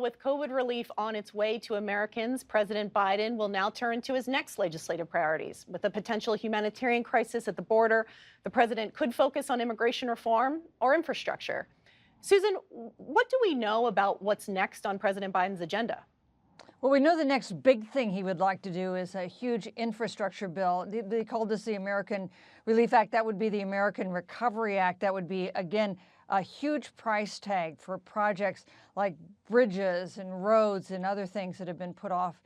With COVID relief on its way to Americans, President Biden will now turn to his next legislative priorities. With a potential humanitarian crisis at the border, the president could focus on immigration reform or infrastructure. Susan, what do we know about what's next on President Biden's agenda? Well, we know the next big thing he would like to do is a huge infrastructure bill. They called this the American Relief Act. That would be the American Recovery Act. That would be, again, a huge price tag for projects like bridges and roads and other things that have been put off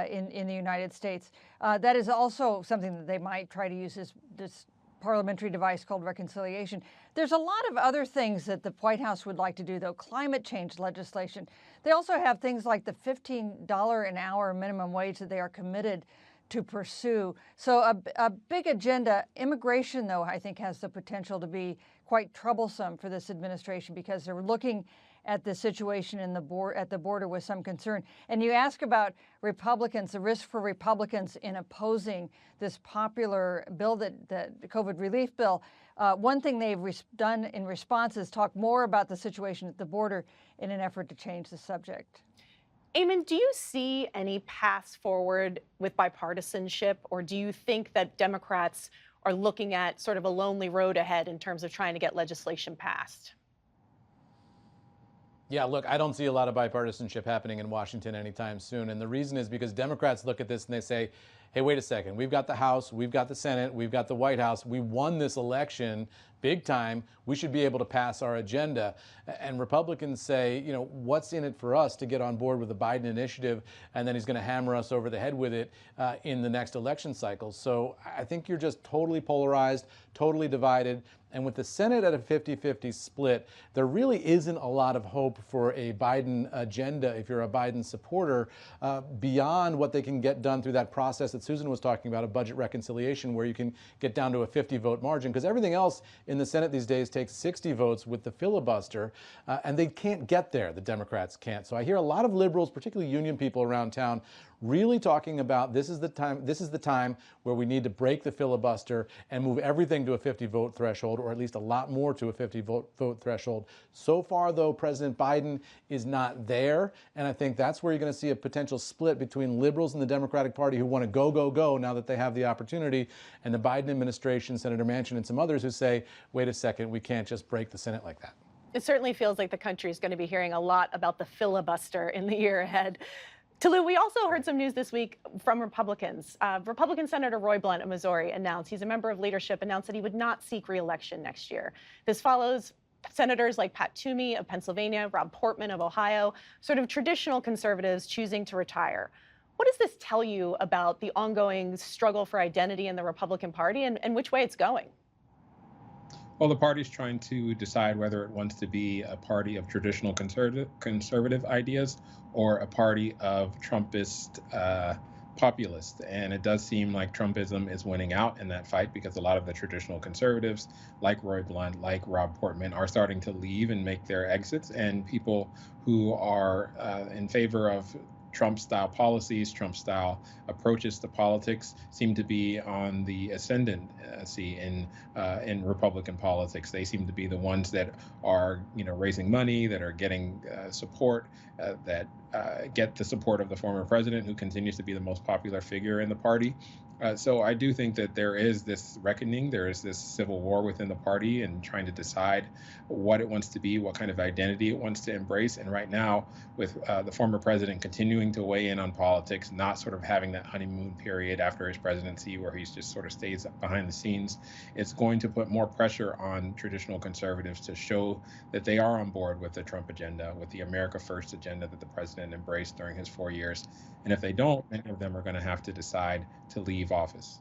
in the United States. That is also something that they might try to use this parliamentary device called reconciliation. There's a lot of other things that the White House would like to do, though. Climate change legislation. They also have things like the $15 an hour minimum wage that they are committed to pursue. So a big agenda. Immigration, though, I think has the potential to be quite troublesome for this administration because they're looking at the situation at the border with some concern. And you ask about Republicans, the risk for Republicans in opposing this popular bill, the COVID relief bill. One thing they've done in response is talk more about the situation at the border in an effort to change the subject. Eamon, do you see any paths forward with bipartisanship, or do you think that Democrats are looking at sort of a lonely road ahead in terms of trying to get legislation passed? Yeah, look, I don't see a lot of bipartisanship happening in Washington anytime soon. And the reason is because Democrats look at this and they say, hey, wait a second. We've got the House, we've got the Senate, we've got the White House. We won this election big time. We should be able to pass our agenda. And Republicans say, you know, what's in it for us to get on board with the Biden initiative? And then he's going to hammer us over the head with it in the next election cycle. So I think you're just totally polarized, totally divided. And with the Senate at a 50-50 split, there really isn't a lot of hope for a Biden agenda if you're a Biden supporter beyond what they can get done through that process that Susan was talking about, a budget reconciliation where you can get down to a 50-vote margin. Because everything else in the Senate these days takes 60 votes with the filibuster, and they can't get there. The Democrats can't. So I hear a lot of liberals, particularly union people around town, really talking about this is the time where we need to break the filibuster and move everything to a 50-vote threshold, or at least a lot more to a 50-vote threshold. So far, though, President Biden is not there, and I think that's where you're going to see a potential split between liberals in the Democratic Party who want to go now that they have the opportunity, and the Biden administration, Senator Manchin and some others who say, wait a second, we can't just break the Senate like that. It certainly feels like the country is going to be hearing a lot about the filibuster in the year ahead. Toluse, we also heard some news this week from Republicans. Republican Senator Roy Blunt of Missouri announced, he's a member of leadership, announced that he would not seek re-election next year. This follows senators like Pat Toomey of Pennsylvania, Rob Portman of Ohio, sort of traditional conservatives choosing to retire. What does this tell you about the ongoing struggle for identity in the Republican Party and which way it's going? Well, the party's trying to decide whether it wants to be a party of traditional conservative ideas or a party of Trumpist populists. And it does seem like Trumpism is winning out in that fight because a lot of the traditional conservatives, like Roy Blunt, like Rob Portman, are starting to leave and make their exits. And people who are in favor of Trump-style policies, Trump-style approaches to politics seem to be on the ascendancy in Republican politics. They seem to be the ones that are, raising money, that are getting support, that get the support of the former president, who continues to be the most popular figure in the party. So I do think that there is this reckoning, there is this civil war within the party and trying to decide what it wants to be, what kind of identity it wants to embrace. And right now, with the former president continuing to weigh in on politics, not sort of having that honeymoon period after his presidency where he's just sort of stays behind the scenes, it's going to put more pressure on traditional conservatives to show that they are on board with the Trump agenda, with the America First agenda that the president embraced during his 4 years. And if they don't, many of them are going to have to decide to leave office.